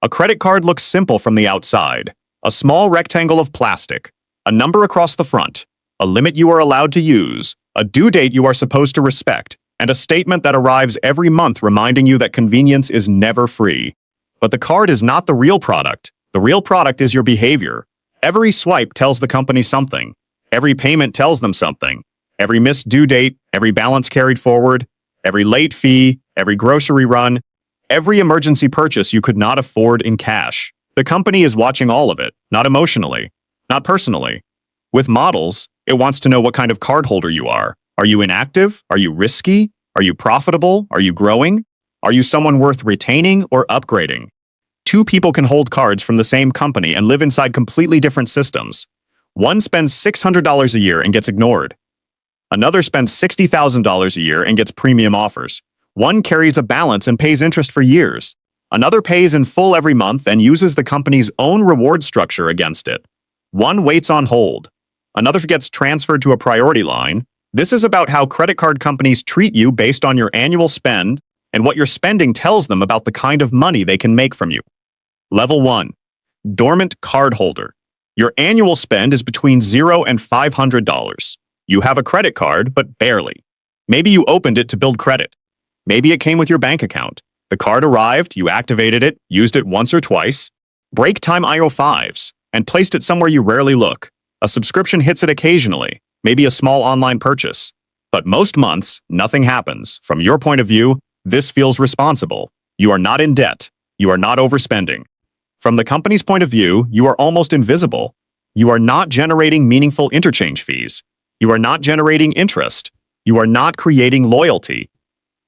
A credit card looks simple from the outside. A small rectangle of plastic, a number across the front, a limit you are allowed to use, a due date you are supposed to respect, and a statement that arrives every month reminding you that convenience is never free. But the card is not the real product. The real product is your behavior. Every swipe tells the company something. Every payment tells them something. Every missed due date, every balance carried forward, every late fee, every grocery run, every emergency purchase you could not afford in cash. The company is watching all of it, not emotionally, not personally. With models, it wants to know what kind of cardholder you are. Are you inactive? Are you risky? Are you profitable? Are you growing? Are you someone worth retaining or upgrading? Two people can hold cards from the same company and live inside completely different systems. One spends $600 a year and gets ignored. Another spends $60,000 a year and gets premium offers. One carries a balance and pays interest for years. Another pays in full every month and uses the company's own reward structure against it. One waits on hold. Another gets transferred to a priority line. This is about how credit card companies treat you based on your annual spend, and what your spending tells them about the kind of money they can make from you. Level 1. Dormant cardholder. Your annual spend is between $0 and $500. You have a credit card, but barely. Maybe you opened it to build credit. Maybe it came with your bank account. The card arrived, you activated it, used it once or twice, break time IO5s, and placed it somewhere you rarely look. A subscription hits it occasionally, maybe a small online purchase. But most months, nothing happens. From your point of view, this feels responsible. You are not in debt. You are not overspending. From the company's point of view, you are almost invisible. You are not generating meaningful interchange fees. You are not generating interest. You are not creating loyalty.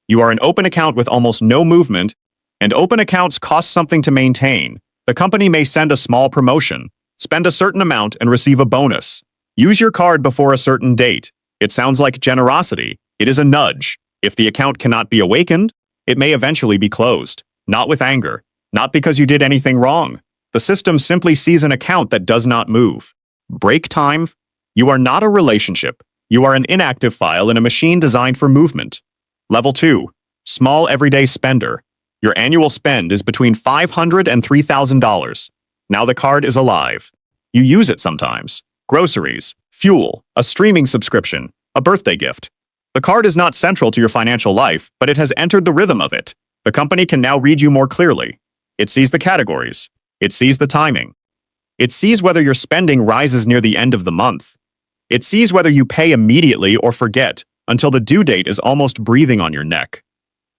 You are an open account with almost no movement, and open accounts cost something to maintain. The company may send a small promotion, spend a certain amount and receive a bonus. Use your card before a certain date. It sounds like generosity. It is a nudge. If the account cannot be awakened, it may eventually be closed. Not with anger. Not because you did anything wrong. The system simply sees an account that does not move. Break time. You are not a relationship. You are an inactive file in a machine designed for movement. Level 2. Small everyday spender. Your annual spend is between $500 and $3,000. Now the card is alive. You use it sometimes. Groceries, fuel, a streaming subscription, a birthday gift. The card is not central to your financial life, but it has entered the rhythm of it. The company can now read you more clearly. It sees the categories. It sees the timing. It sees whether your spending rises near the end of the month. It sees whether you pay immediately or forget until the due date is almost breathing on your neck.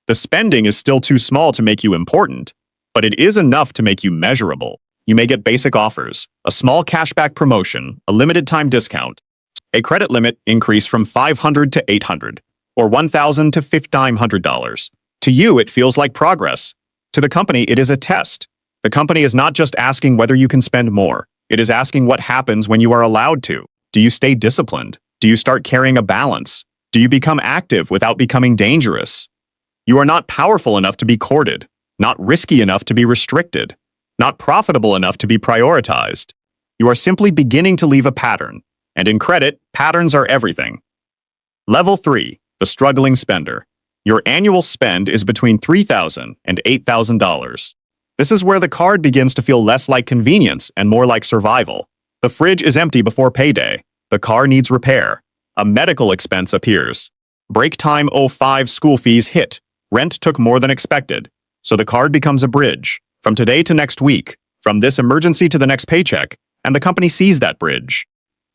The spending is still too small to make you important, but it is enough to make you measurable. You may get basic offers, a small cashback promotion, a limited time discount, a credit limit increase from $500 to $800, or $1,000 to $1,500. To you, it feels like progress. To the company, it is a test. The company is not just asking whether you can spend more. It is asking what happens when you are allowed to. Do you stay disciplined? Do you start carrying a balance? Do you become active without becoming dangerous? You are not powerful enough to be courted, not risky enough to be restricted, not profitable enough to be prioritized. You are simply beginning to leave a pattern, and in credit, patterns are everything. Level 3. The struggling spender. Your annual spend is between $3,000 and $8,000. This is where the card begins to feel less like convenience and more like survival. The fridge is empty before payday. The car needs repair. A medical expense appears. Break time 05 school fees hit. Rent took more than expected. So the card becomes a bridge. From today to next week, from this emergency to the next paycheck, and the company sees that bridge.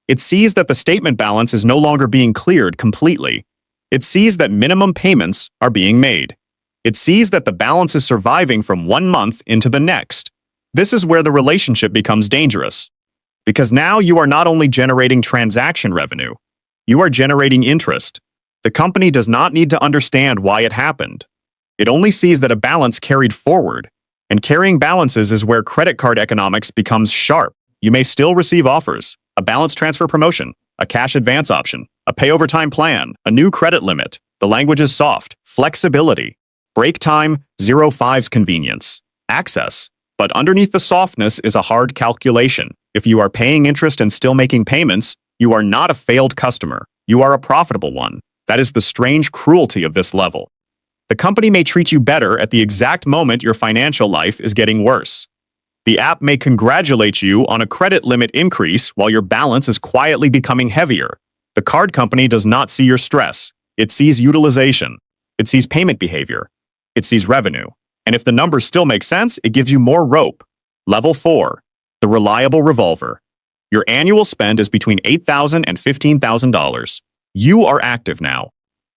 It sees that the statement balance is no longer being cleared completely. It sees that minimum payments are being made. It sees that the balance is surviving from one month into the next. This is where the relationship becomes dangerous. Because now you are not only generating transaction revenue, you are generating interest. The company does not need to understand why it happened. It only sees that a balance carried forward. And carrying balances is where credit card economics becomes sharp. You may still receive offers, a balance transfer promotion, a cash advance option, a pay over time plan, a new credit limit. The language is soft, flexibility, break time, 05's convenience, access. But underneath the softness is a hard calculation. If you are paying interest and still making payments, you are not a failed customer. You are a profitable one. That is the strange cruelty of this level. The company may treat you better at the exact moment your financial life is getting worse. The app may congratulate you on a credit limit increase while your balance is quietly becoming heavier. The card company does not see your stress. It sees utilization. It sees payment behavior. It sees revenue. And if the numbers still make sense, it gives you more rope. Level 4. The reliable revolver. Your annual spend is between $8,000 and $15,000. You are active now.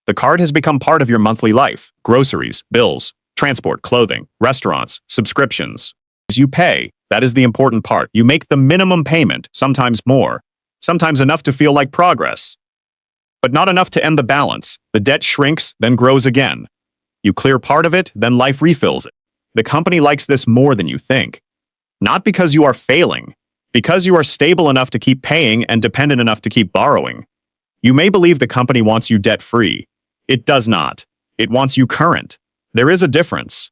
The card has become part of your monthly life. Groceries, bills, transport, clothing, restaurants, subscriptions. As you pay, that is the important part. You make the minimum payment, sometimes more, sometimes enough to feel like progress, but not enough to end the balance. The debt shrinks, then grows again. You clear part of it, then life refills it. The company likes this more than you think. Not because you are failing, because you are stable enough to keep paying and dependent enough to keep borrowing. You may believe the company wants you debt-free. It does not. It wants you current. There is a difference.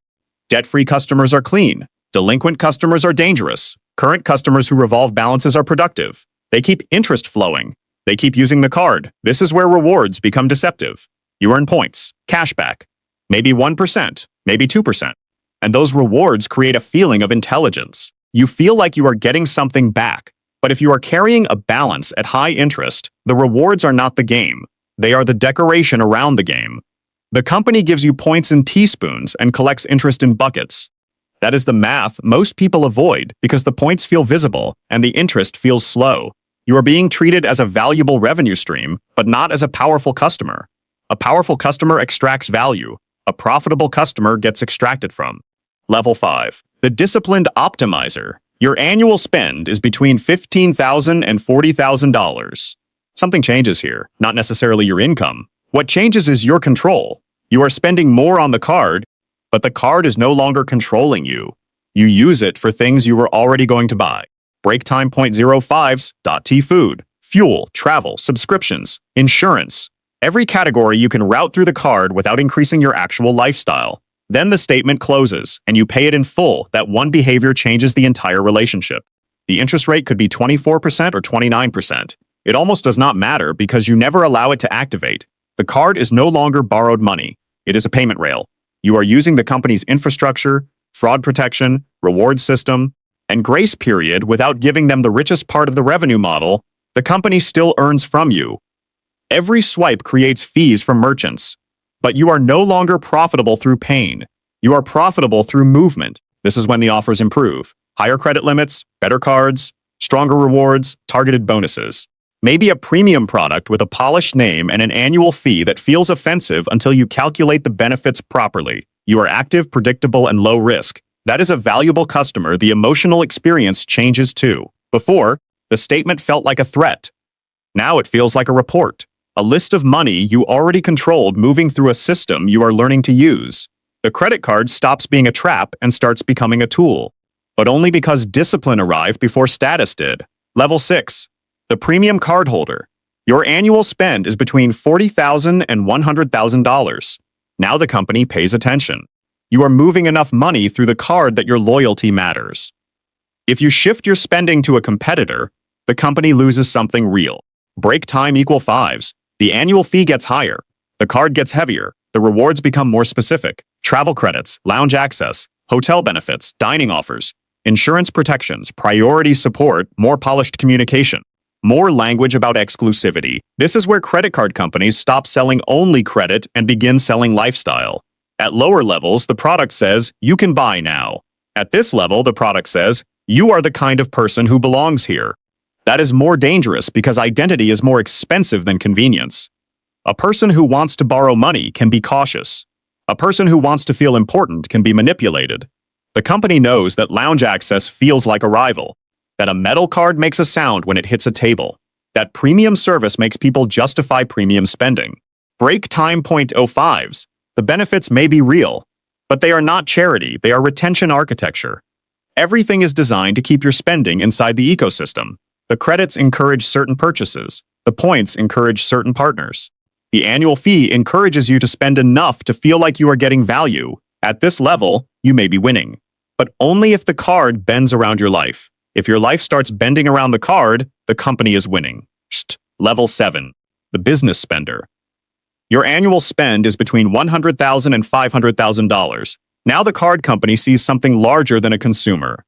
Debt-free customers are clean. Delinquent customers are dangerous. Current customers who revolve balances are productive. They keep interest flowing. They keep using the card. This is where rewards become deceptive. You earn points, cashback, maybe 1%, maybe 2%. And those rewards create a feeling of intelligence. You feel like you are getting something back. But if you are carrying a balance at high interest, the rewards are not the game. They are the decoration around the game. The company gives you points in teaspoons and collects interest in buckets. That is the math most people avoid because the points feel visible and the interest feels slow. You are being treated as a valuable revenue stream, but not as a powerful customer. A powerful customer extracts value. A profitable customer gets extracted from. Level 5. The disciplined optimizer. Your annual spend is between $15,000 and $40,000. Something changes here, not necessarily your income. What changes is your control. You are spending more on the card, but the card is no longer controlling you. You use it for things you were already going to buy. Break time .05s, .t food, fuel, travel, subscriptions, insurance. Every category you can route through the card without increasing your actual lifestyle. Then the statement closes, and you pay it in full. That one behavior changes the entire relationship. The interest rate could be 24% or 29%. It almost does not matter because you never allow it to activate. The card is no longer borrowed money. It is a payment rail. You are using the company's infrastructure, fraud protection, reward system, and grace period without giving them the richest part of the revenue model. The company still earns from you. Every swipe creates fees from merchants. But you are no longer profitable through pain. You are profitable through movement. This is when the offers improve. Higher credit limits, better cards, stronger rewards, targeted bonuses. Maybe a premium product with a polished name and an annual fee that feels offensive until you calculate the benefits properly. You are active, predictable, and low risk. That is a valuable customer. The emotional experience changes too. Before, the statement felt like a threat. Now it feels like a report. A list of money you already controlled moving through a system you are learning to use. The credit card stops being a trap and starts becoming a tool. But only because discipline arrived before status did. Level 6. The premium cardholder. Your annual spend is between $40,000 and $100,000. Now the company pays attention. You are moving enough money through the card that your loyalty matters. If you shift your spending to a competitor, the company loses something real. Break time =5s. The annual fee gets higher. The card gets heavier. The rewards become more specific. Travel credits, lounge access, hotel benefits, dining offers, insurance protections, priority support, more polished communication. More language about exclusivity. This is where credit card companies stop selling only credit and begin selling lifestyle. At lower levels, the product says, you can buy now. At this level, the product says, you are the kind of person who belongs here. That is more dangerous because identity is more expensive than convenience. A person who wants to borrow money can be cautious. A person who wants to feel important can be manipulated. The company knows that lounge access feels like a rival. That a metal card makes a sound when it hits a table. That premium service makes people justify premium spending. Break time .05s. The benefits may be real, but they are not charity, they are retention architecture. Everything is designed to keep your spending inside the ecosystem. The credits encourage certain purchases. The points encourage certain partners. The annual fee encourages you to spend enough to feel like you are getting value. At this level, you may be winning. But only if the card bends around your life. If your life starts bending around the card, the company is winning. Level 7. The business spender. Your annual spend is between $100,000 and $500,000. Now the card company sees something larger than a consumer.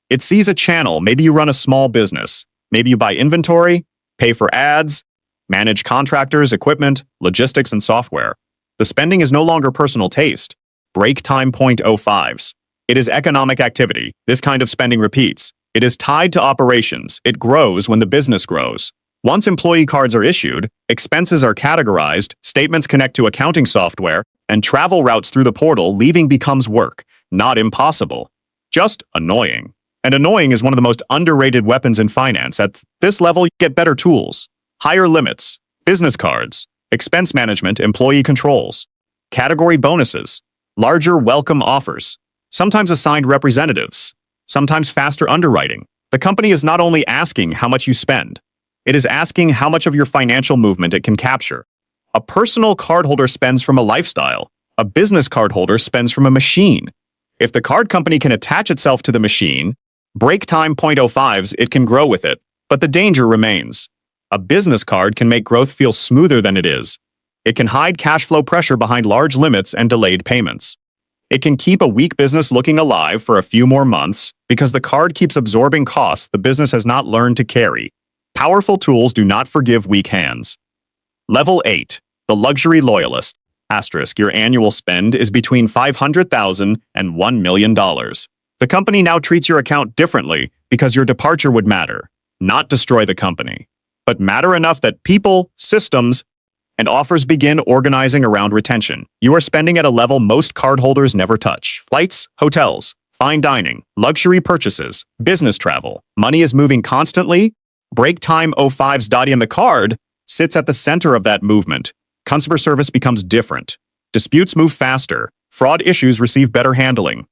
It sees a channel. Maybe you run a small business. Maybe you buy inventory, pay for ads, manage contractors, equipment, logistics, and software. The spending is no longer personal taste. Break time 0.05s. It is economic activity. This kind of spending repeats. It is tied to operations. It grows when the business grows. Once employee cards are issued, expenses are categorized, statements connect to accounting software, and travel routes through the portal, leaving becomes work. Not impossible. Just annoying. And annoying is one of the most underrated weapons in finance. At this level, you get better tools, higher limits, business cards, expense management, employee controls, category bonuses, larger welcome offers, sometimes assigned representatives, sometimes faster underwriting. The company is not only asking how much you spend, it is asking how much of your financial movement it can capture. A personal cardholder spends from a lifestyle. A business cardholder spends from a machine. If the card company can attach itself to the machine, break time 0.05s, it can grow with it. But the danger remains. A business card can make growth feel smoother than it is. It can hide cash flow pressure behind large limits and delayed payments. It can keep a weak business looking alive for a few more months because the card keeps absorbing costs the business has not learned to carry. Powerful tools do not forgive weak hands. Level 8. The Luxury Loyalist. Asterisk, your annual spend is between $500,000 and $1 million. The company now treats your account differently because your departure would matter, not destroy the company, but matter enough that people, systems, and offers begin organizing around retention. You are spending at a level most cardholders never touch. Flights, hotels, fine dining, luxury purchases, business travel. Money is moving constantly. Break time 05's dot in the card sits at the center of that movement. Customer service becomes different. Disputes move faster. Fraud issues receive better handling.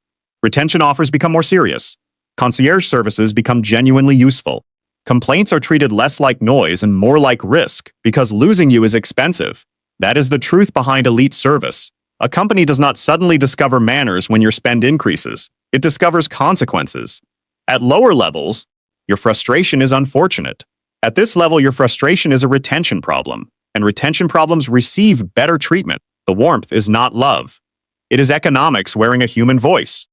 Retention offers become more serious. Concierge services become genuinely useful. Complaints are treated less like noise and more like risk because losing you is expensive. That is the truth behind elite service. A company does not suddenly discover manners when your spend increases. It discovers consequences. At lower levels, your frustration is unfortunate. At this level, your frustration is a retention problem, and retention problems receive better treatment. The warmth is not love. It is economics wearing a human voice.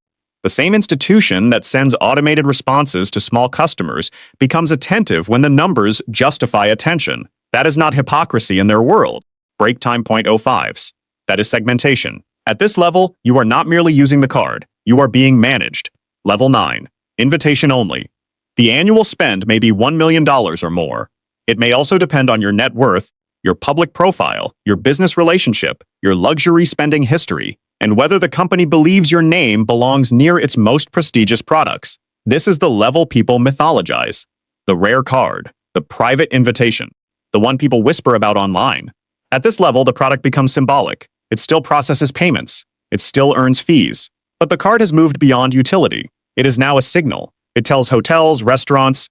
The same institution that sends automated responses to small customers becomes attentive when the numbers justify attention. That is not hypocrisy in their world. Break time 0.05s. That is segmentation. At this level, you are not merely using the card. You are being managed. Level 9. Invitation only. The annual spend may be $1 million or more. It may also depend on your net worth, your public profile, your business relationship, your luxury spending history, and whether the company believes your name belongs near its most prestigious products. This is the level people mythologize. The rare card, the private invitation, the one people whisper about online. At this level, the product becomes symbolic. It still processes payments. It still earns fees. But the card has moved beyond utility. It is now a signal. It tells hotels, restaurants,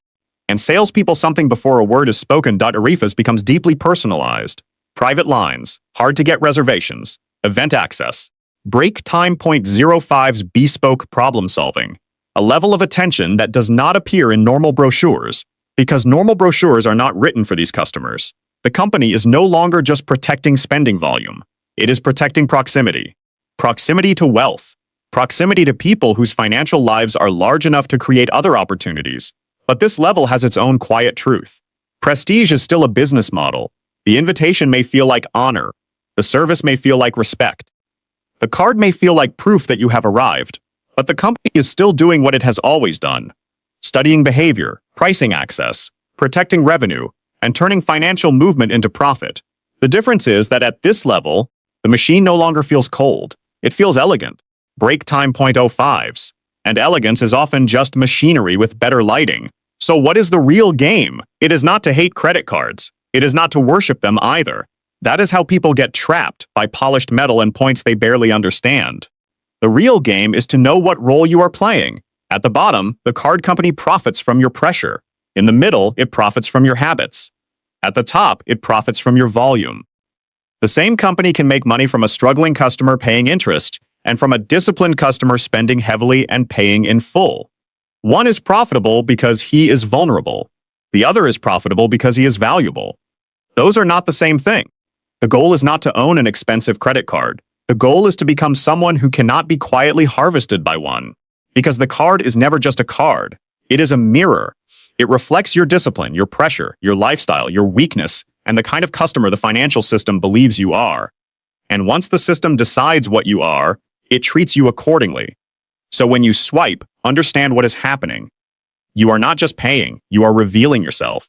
and salespeople something before a word is spoken. Arifas becomes deeply personalized. Private lines, hard to get reservations, event access. Break time 0.05's bespoke problem solving. A level of attention that does not appear in normal brochures, because normal brochures are not written for these customers. The company is no longer just protecting spending volume. It is protecting proximity. Proximity to wealth. Proximity to people whose financial lives are large enough to create other opportunities. But this level has its own quiet truth. Prestige is still a business model. The invitation may feel like honor. The service may feel like respect. The card may feel like proof that you have arrived. But the company is still doing what it has always done. Studying behavior, pricing access, protecting revenue, and turning financial movement into profit. The difference is that at this level, the machine no longer feels cold. It feels elegant. Break time 0.05s. And elegance is often just machinery with better lighting. So what is the real game? It is not to hate credit cards. It is not to worship them either. That is how people get trapped by polished metal and points they barely understand. The real game is to know what role you are playing. At the bottom, the card company profits from your pressure. In the middle, it profits from your habits. At the top, it profits from your volume. The same company can make money from a struggling customer paying interest and from a disciplined customer spending heavily and paying in full. One is profitable because he is vulnerable. The other is profitable because he is valuable. Those are not the same thing. The goal is not to own an expensive credit card. The goal is to become someone who cannot be quietly harvested by one. Because the card is never just a card. It is a mirror. It reflects your discipline, your pressure, your lifestyle, your weakness, and the kind of customer the financial system believes you are. And once the system decides what you are, it treats you accordingly. So when you swipe, understand what is happening. You are not just paying, you are revealing yourself.